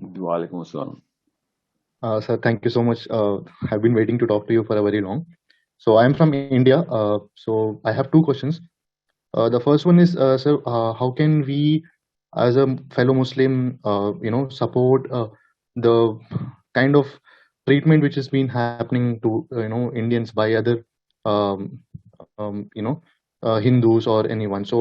وعلیکم السلام. Sir, thank you so much. I've been waiting to talk to you for a very long. So I'm from India. So I have two questions. The first one is, sir, how can we, as a fellow Muslim, support the kind of treatment which has been happening to Indians by other um, Hindus or anyone. So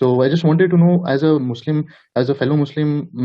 So I just wanted to know, as a Muslim, as a fellow Muslim,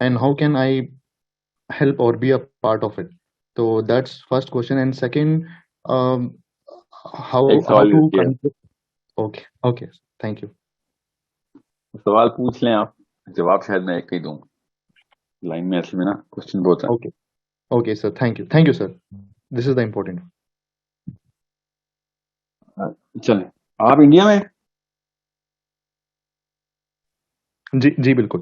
and how can I help or be a part of it? So that's first question. And second, um, ایک how سوال to کیا control. Okay, thank you. سوال پوچھ لیں آپ, جواب شاید میں ایک ہی دوں. لائن میں اصل میں نا کوشچن بہت ہے. Okay, sir. Thank you, sir. This is the important. چلیں, آپ انڈیا میں جی بالکل.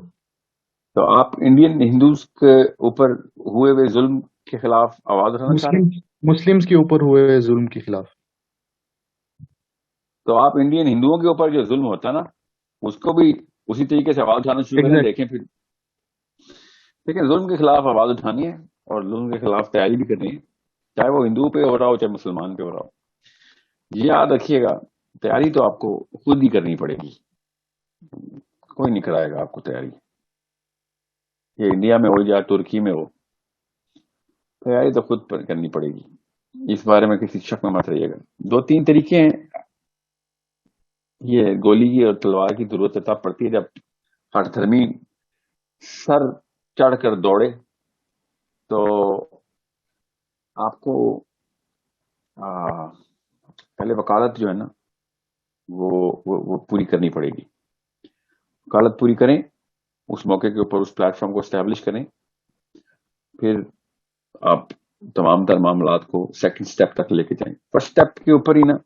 تو آپ انڈین ہندوز کے اوپر ہوئے ہوئے ظلم کے خلاف آواز اٹھانا چاہ رہے ہیں؟ مسلمس کے اوپر ہوئے ظلم کے خلاف. تو آپ انڈین ہندوؤں کے اوپر جو ظلم ہوتا ہے نا, اس کو بھی اسی طریقے سے آواز اٹھانا شروع کریں. دیکھیں پھر دیکھیں, ظلم کے خلاف آواز اٹھانی ہے اور ظلم کے خلاف تیاری بھی کرنی ہے, چاہے وہ ہندو پہ ہو رہا ہو چاہے مسلمان پہ ہو رہا ہو. یہ یاد رکھیے گا, تیاری تو آپ کو خود ہی کرنی پڑے گی, کوئی نہیں کرائے گا آپ کو تیاری. یہ انڈیا میں ہو یا ترکی میں ہو, تیاری تو خود پر کرنی پڑے گی. اس بارے میں کسی شک میں مت رہیے گا. 2-3 طریقے ہیں. یہ گولی کی اور تلوار کی ضرورت تب پڑتی ہے جب ہٹ دھرمی سر چڑھ کر دوڑے, تو آپ کو پہلے وکالت جو ہے نا وہ پوری کرنی پڑے گی. وکالت پوری کریں, اس موقع کے اوپر اس پلیٹ فارم کو اسٹیبلش کریں, پھر آپ تمام تر معاملات کو سیکنڈ سٹیپ تک لے کے جائیں. فرسٹ سٹیپ کے اوپر ہی نا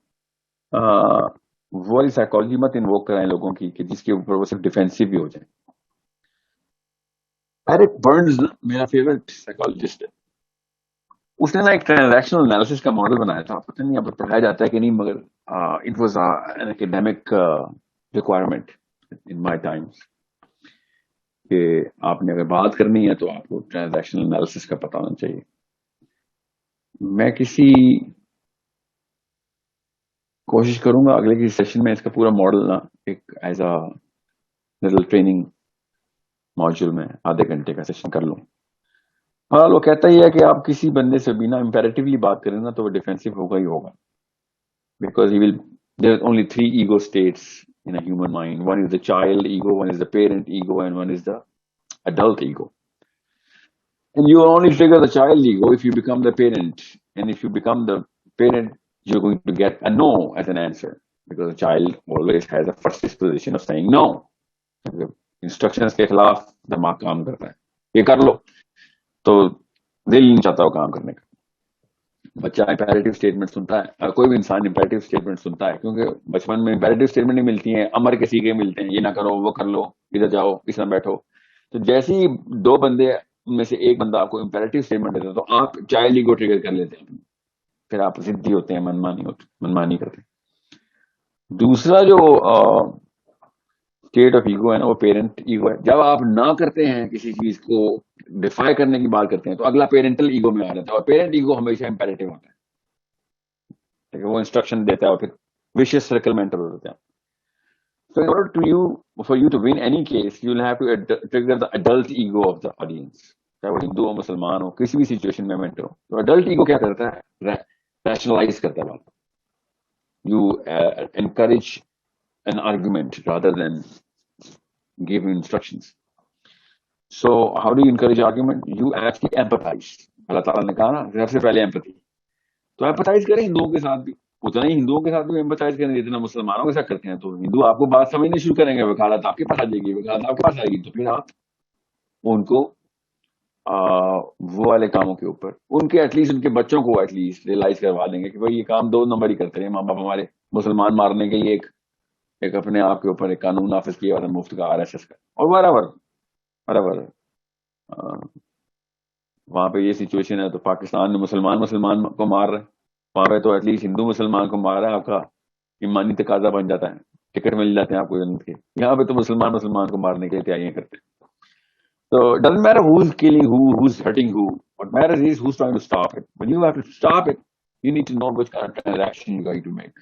وہ والی سائیکالوجی مت انووک کرائیں لوگوں کی کہ جس کے اوپر وہ صرف ڈیفینسو بھی ہو جائیں. ایرک برنز میرا فیوریٹ سائیکالوجسٹ ہے. اس نے نا ایک ٹرانزیکشنل انالیسس کا ماڈل بنایا تھا, پتہ نہیں اب پڑھایا جاتا ہے کہ نہیں, مگر it was an academic requirement in my Times کہ آپ نے اگر بات کرنی ہے تو آپ کو ٹرانزیکشنل انالیسس کا پتہ ہونا چاہیے. میں کسی کوشش کروں گا اگلے کسی سیشن میں اس کا پورا ماڈل نا ایک as a little training module میں آدھے گھنٹے کا سیشن کر لوں. ہاں, وہ کہتا ہی ہے کہ آپ کسی بندے سے بنا امپیریٹیولی بات کریں نا تو وہ ڈیفینسو ہوگا ہی ہوگا, because he will there are only 3 ego states in a human mind. One is the child ego, one is the parent ego, and one is the adult ego. And you only trigger the child ego if you become the parent. And if you become the parent, you're going to get a no as an answer, because the child always has a first disposition of saying no. Instructions کے خلاف دماغ کام کرتا ہے, یہ کر لو, تو دل نہیں چاہتا وہ کام کرنے کا. بچہ امپیریٹیو اسٹیٹمنٹ سنتا ہے, کوئی بھی انسان امپیریٹیو اسٹیٹمنٹ سنتا ہے, کیونکہ بچپن میں امپیریٹیو اسٹیٹمنٹ نہیں ملتی ہیں, امر کے سیکھے ملتے ہیں, یہ نہ کرو وہ کر لو, ادھر جاؤ اس میں بیٹھو. تو جیسے ہی 2 بندے ان میں سے ایک بندہ آپ کو امپیریٹیو اسٹیٹمنٹ دیتا ہے تو آپ چائلڈ ایگو ٹریگر کر لیتے ہیں, پھر آپ ضدی ہوتے ہیں, منمانی کرتے ہیں. دوسرا جو اسٹیٹ آف ایگو ہے نا, وہ پیرنٹ ایگو ہے. جب آپ نہ کرتے ہیں کسی چیز کو, ڈیفائی کرنے کی بات کرتے ہیں, تو اگلا پیرنٹل ایگو میں آ جاتا ہے, اور پیرنٹ ایگو ہمیشہ امپیریٹیو ہوتا ہے, وہ انسٹرکشن دیتا ہے اور پھر ویشیس سرکل میں انٹر ہو جاتا ہے. So in order for you to win any case, you will have to trigger the adult ego of the audience. چاہے وہ ہندو ہو, مسلمان ہو, کسی بھی سچویشن میں انٹر ہو. تو adult ego کیا کرتا ہے, ریشنلائز کرتا ہے بات. You encourage an argument rather than give instructions. So how do you encourage argument? You actually empathize. اللہ تعالیٰ نے کہا نا سب سے پہلے empathy. تو ایمپتھائز کریں ہندوؤں کے ساتھ بھی, اتنا ہی ہندوؤں کے ساتھ بھی ایمپتھائز کریں جتنا مسلمانوں کے ساتھ کرتے ہیں. تو ہندو آپ کو بات سمجھنے شروع کریں گے, وکالت آپ کے پاس آ جائے گی, وکالت آپ کے پاس آئے گی, تو پھر آپ ان کو وہ والے کاموں کے اوپر ان کے ایٹ لیسٹ ان کے بچوں کو ایٹ لیسٹ ریئلائز کروا دیں گے کہ بھائی یہ کام 2 نمبر ہی کرتے ہیں. ماں باپ ہمارے مسلمان مارنے کے لیے ایک اپنے آپ کے اوپر ایک قانون نافذ کیا اور مفت کا RSS کا اور برابر وہاں پہ یہ سچویشن ہے تو پاکستان میں مسلمان کو مار رہے ہیں, وہاں پہ تو ایٹ لیسٹ ہندو مسلمان کو مار رہا ہے, آپ کا ایمانی تقاضا بن جاتا ہے, ٹکٹ مل جاتے ہیں آپ کو جنت کے. یہاں پہ تو مسلمان کو مارنے کے لیے تیاریاں کرتے ہیں. So it doesn't matter who's killing who, who's hurting who. What matters is who's trying to stop it. When you have to stop it, you need to know which kind of transaction you're going to make.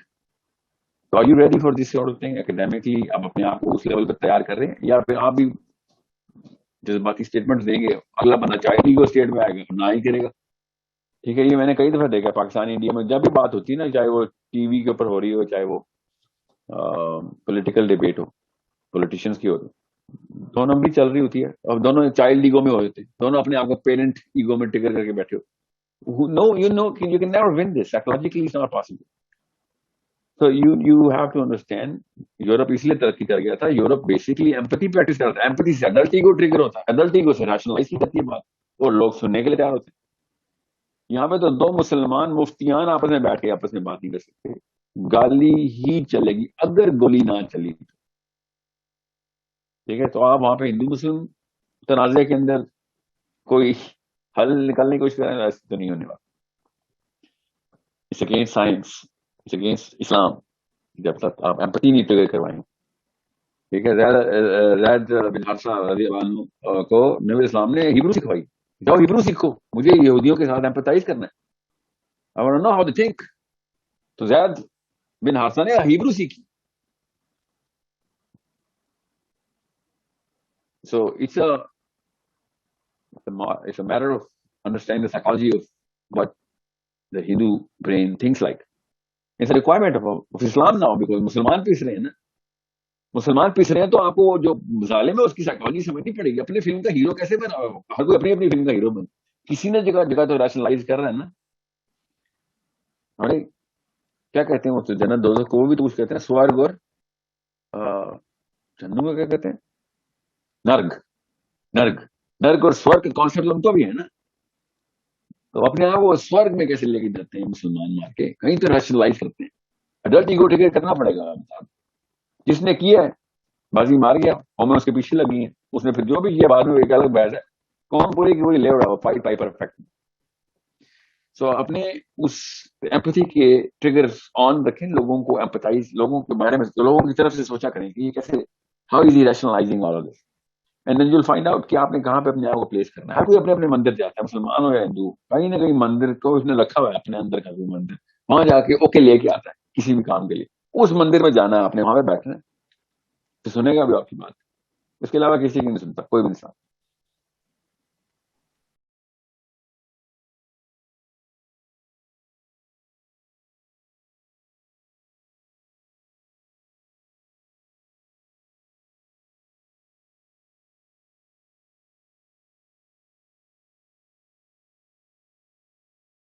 So are you ready for this sort of thing? Academically, آپ اپنے آپ کو اس level پر تیار کر رہے ہیں, یا پھر آپ بھی جذباتی اسٹیٹمنٹ دیں گے, اگلا بندہ چاہے وہ اسٹیٹ میں آئے گا نہ ہی کرے گا. ٹھیک ہے, یہ میں نے کئی دفعہ دیکھا پاکستان انڈیا میں جب بھی بات ہوتی ہے نا, چاہے وہ ٹی وی کے اوپر ہو رہی ہو, چاہے وہ پولیٹیکل ڈبیٹ ہو, پولیٹیشینس کی ہو, دونوں بھی چل رہی ہوتی ہے, اور دونوں چائلڈ ایگو میں ہوتے ہیں, دونوں اپنے آپ کو پیرنٹ ایگو میں ٹگر کر کے بیٹھے ہو. No you no you can never win this, psychologically it's not possible. So you have to understand, یورپ اس لیے ترقی کر گیا تھا, یورپ بیسکلی ایمپتھی پریکٹس کرتا ہے, ایمپتھی سے ایڈلٹ ایگو ٹریگر ہوتا ہے, ایڈلٹ ایگو سے ریشنلائز کی جاتی ہے بات, اور لوگ سننے کے لیے تیار ہوتے ہیں. یہاں پہ تو دو مسلمان مفتیان آپس میں بیٹھ کے آپس میں بات نہیں کر سکتے, گالی ہی چلے گی اگر گولی نہ چلی. ٹھیک ہے, تو آپ وہاں پہ ہندو مسلم تنازع کے اندر کوئی حل نکالنے کی کوشش کریں, ایسا تو نہیں ہونے والا. It's against science, it's against Islam, جب تک آپ ایمپتھی نہیں ٹریگر کروائیں. ٹھیک ہے, زید بن حارثہ رضی اللہ عنہ کو نبی اسلام نے ہیبرو سکھوائی, جاؤ ہیبرو سیکھو, مجھے یہودیوں کے ساتھ ایمپتھائز کرنا ہے, I want to know how they think. تو زید بن حارثہ نے ہیبرو سیکھی. So it's a matter of understanding the psychology of what the Hindu brain thinks like. It's a requirement of Islam now, because مسلمان پیس رہے ہیں نا, مسلمان پیس رہے ہیں, تو آپ کو جو ظالم ہے اس کی سائیکالوجی سمجھنی پڑے گی. اپنی فلم کا ہیرو کیسے بنا, ہر کوئی اپنی اپنی فلم کا ہیرو بنا, کسی نے جگہ تو ریشنلائز کر رہا ہے نا. ارے کیا کہتے ہیں وہ, تو جنت دوزخ کو بھی تو کچھ کہتے ہیں, سورگ اور جنم کو کیا کہتے ہیں, نرگ اور سورگ کا کانسیپٹ ان کو بھی ہے نا. تو اپنے آپ کو سورگ میں کیسے لے کے جاتے ہیں مسلمان مار کے, کہیں تو ریشنلائز کرتے ہیں. ایڈلٹ ایگو ٹریگر کرنا پڑے گا. جس نے کیا ہے بازی مار گیا, اور میں اس کے پیچھے لگی ہیں, اس نے پھر جو بھی کیا بعد میں ایک الگ بحث ہے, کون پوری کی پوری لے رہا ہو فائٹ پائپر افیکٹ. سو اپنے اس ایمپتھی کے ٹریگرز آن رکھیں, لوگوں کو ایمپتھائز, لوگوں کے بارے میں لوگوں کی طرف سے سوچا کریں کہ یہ کیسے, how is he rationalising all of this, and then you will find out کہ آپ نے کہاں پہ اپنے آپ کو پلیس کرنا ہے. ہر کوئی اپنے اپنے مندر جاتا ہے, مسلمان ہو یا ہندو, کہیں نہ کہیں مندر کو اس نے رکھا ہوا ہے اپنے اندر کا کوئی مندر, وہاں جا کے اوکے لے کے آتا ہے کسی بھی کام کے لیے. اس مندر میں جانا ہے, آپ نے وہاں پہ بیٹھنا ہے, تو سنے گا بھی آپ کی بات, اس کے علاوہ کسی کی نہیں سنتا کوئی بھی انسان.